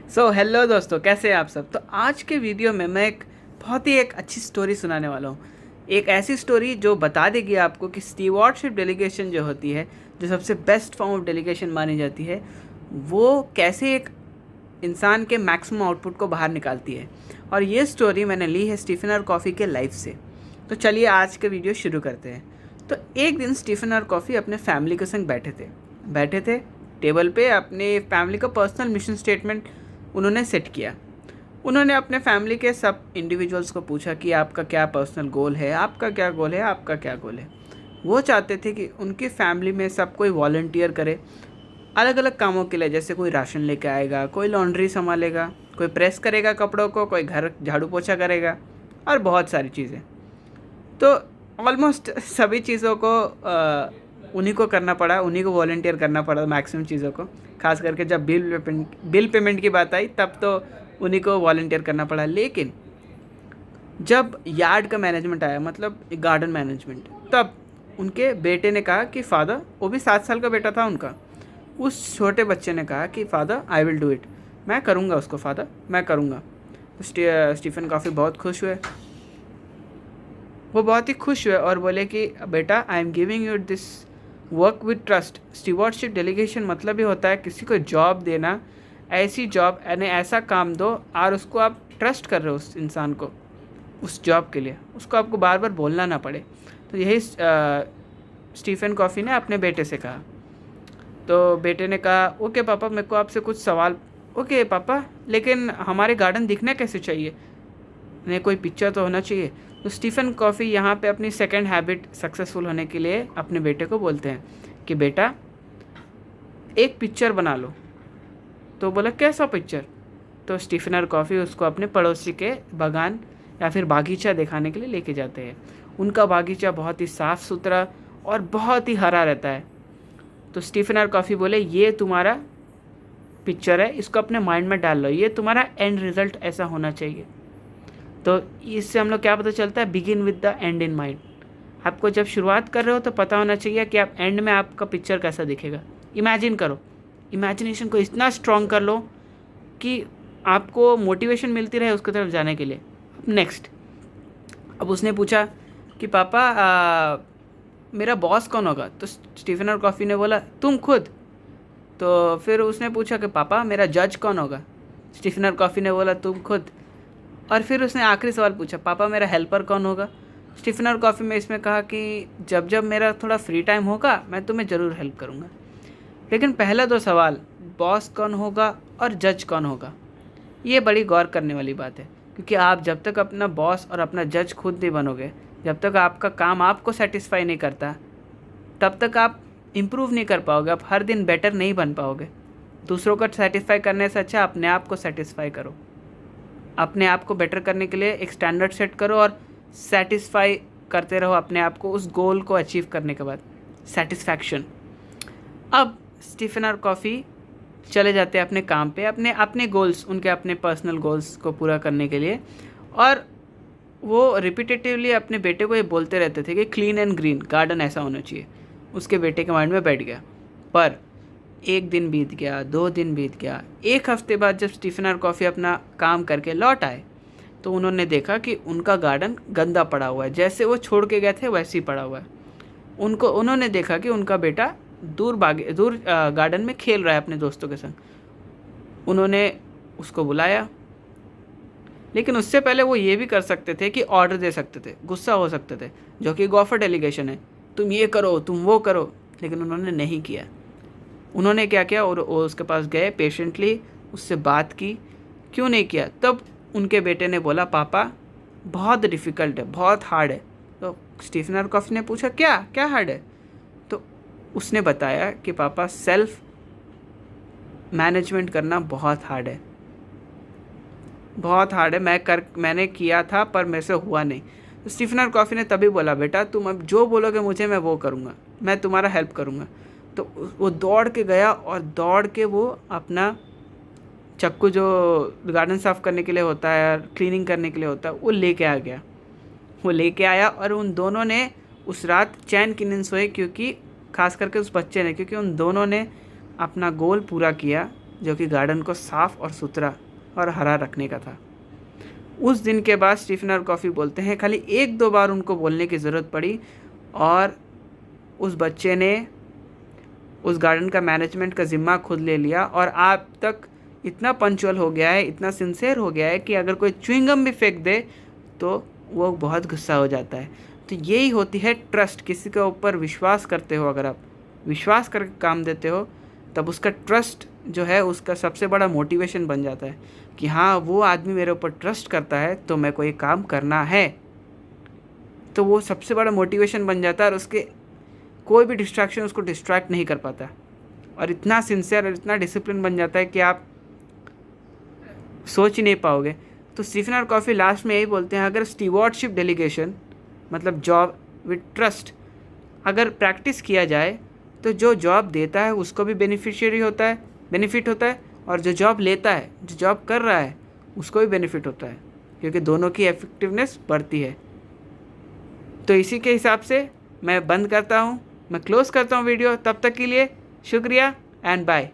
Hello दोस्तों, कैसे हैं आप सब। तो आज के वीडियो में मैं एक अच्छी स्टोरी सुनाने वाला हूँ। एक ऐसी स्टोरी जो बता देगी आपको कि स्टीवॉर्डशिप डेलीगेशन जो होती है, जो सबसे बेस्ट फॉर्म ऑफ डेलीगेशन मानी जाती है, वो कैसे एक इंसान के मैक्सिमम आउटपुट को बाहर निकालती है। और ये स्टोरी मैंने ली है स्टीफन और कॉफ़ी के लाइफ से। तो चलिए आज के वीडियो शुरू करते हैं। तो एक दिन स्टीफन और कॉफ़ी अपने फैमिली के संग बैठे थे टेबल पे। अपने फैमिली का पर्सनल मिशन स्टेटमेंट उन्होंने सेट किया। उन्होंने अपने फैमिली के सब इंडिविजुअल्स को पूछा कि आपका क्या पर्सनल गोल है, आपका क्या गोल है, आपका क्या गोल है। वो चाहते थे कि उनकी फैमिली में सब कोई वॉलंटियर करे अलग अलग कामों के लिए। जैसे कोई राशन लेके आएगा, कोई लॉन्ड्री संभालेगा, कोई प्रेस करेगा कपड़ों को, कोई घर झाड़ू पोछा करेगा और बहुत सारी चीज़ें। तो ऑलमोस्ट सभी चीज़ों को उन्हीं को करना पड़ा, उन्हीं को वॉलंटियर करना पड़ा मैक्सिमम चीज़ों को। खास करके जब बिल पेमेंट की बात आई तब तो उन्हीं को वॉलंटियर करना पड़ा। लेकिन जब यार्ड का मैनेजमेंट आया, मतलब गार्डन मैनेजमेंट, तब उनके बेटे ने कहा कि फ़ादर, वो भी 7 साल का बेटा था उनका, उस छोटे बच्चे ने कहा कि father I will do it, मैं करूँगा उसको फ़ादर, मैं करूँगा। तो स्टीफन काफ़ी बहुत खुश हुए। वो बहुत ही खुश हुए और बोले कि बेटा, I am giving you this work with trust. Stewardship delegation मतलब ही होता है किसी को जॉब देना, ऐसी जॉब यानी ऐसा काम दो और उसको आप ट्रस्ट कर रहे हो उस इंसान को, उस जॉब के लिए, उसको आपको बार बार बोलना ना पड़े। तो यही स्टीफन कॉफ़ी ने अपने बेटे से कहा। तो बेटे ने कहा ओके पापा, मेरे को आपसे कुछ सवाल। ओके पापा, लेकिन हमारे गार्डन दिखना कैसे चाहिए, नहीं कोई पिक्चर तो होना चाहिए। तो स्टीफन कॉफ़ी यहाँ पे अपनी सेकंड हैबिट सक्सेसफुल होने के लिए अपने बेटे को बोलते हैं कि बेटा एक पिक्चर बना लो। तो बोला कैसा पिक्चर। तो स्टीफन और कॉफ़ी उसको अपने पड़ोसी के बागान या फिर बागीचा दिखाने के लिए लेके जाते हैं। उनका बागीचा बहुत ही साफ़ सुथरा और बहुत ही हरा रहता है। तो स्टीफन और कॉफ़ी बोले ये तुम्हारा पिक्चर है, इसको अपने माइंड में डाल लो, ये तुम्हारा एंड रिज़ल्ट ऐसा होना चाहिए। तो इससे हम लोग क्या पता चलता है, begin with the and in mind. आपको जब शुरुआत कर रहे हो तो पता होना चाहिए कि आप एंड में आपका पिक्चर कैसा दिखेगा। इमेजिन करो, इमेजिनेशन को इतना स्ट्रॉन्ग कर लो कि आपको मोटिवेशन मिलती रहे उसकी तरफ जाने के लिए। नेक्स्ट, अब उसने पूछा कि पापा मेरा बॉस कौन होगा। तो स्टीफन और कॉफ़ी ने बोला तुम खुद। तो फिर उसने पूछा कि पापा मेरा जज कौन होगा। स्टीफन और कॉफ़ी ने बोला तुम खुद। और फिर उसने आखिरी सवाल पूछा, पापा मेरा हेल्पर कौन होगा। स्टीफन और कॉफ़ी में इसमें कहा कि जब जब मेरा थोड़ा फ्री टाइम होगा मैं तुम्हें ज़रूर हेल्प करूँगा। लेकिन पहला 2 सवाल, बॉस कौन होगा और जज कौन होगा, ये बड़ी गौर करने वाली बात है। क्योंकि आप जब तक अपना बॉस और अपना जज खुद नहीं बनोगे, जब तक आपका काम आपको सेटिस्फाई नहीं करता, तब तक आप इम्प्रूव नहीं कर पाओगे, आप हर दिन बेटर नहीं बन पाओगे। दूसरों को सेटिस्फाई करने से अच्छा अपने आप को सेटिस्फाई करो। अपने आप को बेटर करने के लिए एक स्टैंडर्ड सेट करो और सेटिस्फाई करते रहो अपने आप को उस गोल को अचीव करने के बाद, सेटिस्फैक्शन। अब स्टीफन और कॉफ़ी चले जाते हैं अपने काम पे, अपने अपने गोल्स, उनके अपने पर्सनल गोल्स को पूरा करने के लिए। और वो रिपीटेटिवली अपने बेटे को ये बोलते रहते थे कि क्लीन एंड ग्रीन गार्डन ऐसा होना चाहिए। उसके बेटे के माइंड में बैठ गया। पर 1 दिन बीत गया, 2 दिन बीत गया, 1 हफ्ते बाद जब स्टीफन और कॉफ़ी अपना काम करके लौट आए तो उन्होंने देखा कि उनका गार्डन गंदा पड़ा हुआ है, जैसे वो छोड़ के गए थे वैसे ही पड़ा हुआ है। उन्होंने देखा कि उनका बेटा दूर गार्डन में खेल रहा है अपने दोस्तों के संग। उन्होंने उसको बुलाया, लेकिन उससे पहले वो ये भी कर सकते थे कि ऑर्डर दे सकते थे, गुस्सा हो सकते थे, जो कि गॉफर डेलीगेशन है, तुम ये करो तुम वो करो। लेकिन उन्होंने नहीं किया। उन्होंने क्या किया, और उसके पास गए, पेशेंटली उससे बात की। क्यों नहीं किया। तब उनके बेटे ने बोला पापा बहुत डिफ़िकल्ट है, बहुत हार्ड है। तो स्टीफन और कॉफ़ी ने पूछा क्या क्या हार्ड है। तो उसने बताया कि पापा सेल्फ मैनेजमेंट करना बहुत हार्ड है, बहुत हार्ड है। मैंने किया था पर मेरे से हुआ नहीं। तो स्टीफन और कॉफ़ी ने तभी बोला बेटा तुम अब जो बोलोगे मुझे मैं वो करूँगा, मैं तुम्हारा हेल्प करूँगा। तो वो दौड़ के गया और दौड़ के वो अपना चक्कू जो गार्डन साफ़ करने के लिए होता है, क्लीनिंग करने के लिए होता है, वो लेके आ गया। वो लेके आया और उन दोनों ने उस रात चैन की नींद सोए, क्योंकि खास करके उस बच्चे ने, क्योंकि उन दोनों ने अपना गोल पूरा किया जो कि गार्डन को साफ़ और सुथरा और हरा रखने का था। उस दिन के बाद स्टीफन और कॉफ़ी बोलते हैं खाली 1-2 बार उनको बोलने की ज़रूरत पड़ी और उस बच्चे ने उस गार्डन का मैनेजमेंट का ज़िम्मा खुद ले लिया और अब तक इतना पंचुअल हो गया है, इतना सिंसियर हो गया है कि अगर कोई च्युइंगम भी फेंक दे तो वो बहुत गुस्सा हो जाता है। तो यही होती है ट्रस्ट। किसी के ऊपर विश्वास करते हो, अगर आप विश्वास करके काम देते हो तब उसका ट्रस्ट जो है उसका सबसे बड़ा मोटिवेशन बन जाता है कि हाँ, वो आदमी मेरे ऊपर ट्रस्ट करता है तो मेरे को ये काम करना है। तो वो सबसे बड़ा मोटिवेशन बन जाता है और उसके कोई भी डिस्ट्रैक्शन उसको डिस्ट्रैक्ट नहीं कर पाता और इतना सिंसियर और इतना डिसिप्लिन बन जाता है कि आप सोच ही नहीं पाओगे। तो स्टीफन और कॉफ़ी लास्ट में यही बोलते हैं, अगर स्टीवर्डशिप डेलीगेशन मतलब जॉब विद ट्रस्ट अगर प्रैक्टिस किया जाए तो जो जॉब देता है उसको भी बेनिफिट होता है और जो जॉब लेता है, जो जॉब कर रहा है, उसको भी बेनिफिट होता है, क्योंकि दोनों की इफेक्टिवनेस बढ़ती है। तो इसी के हिसाब से मैं बंद करता हूँ, मैं क्लोज़ करता हूँ वीडियो। तब तक के लिए शुक्रिया एंड बाय।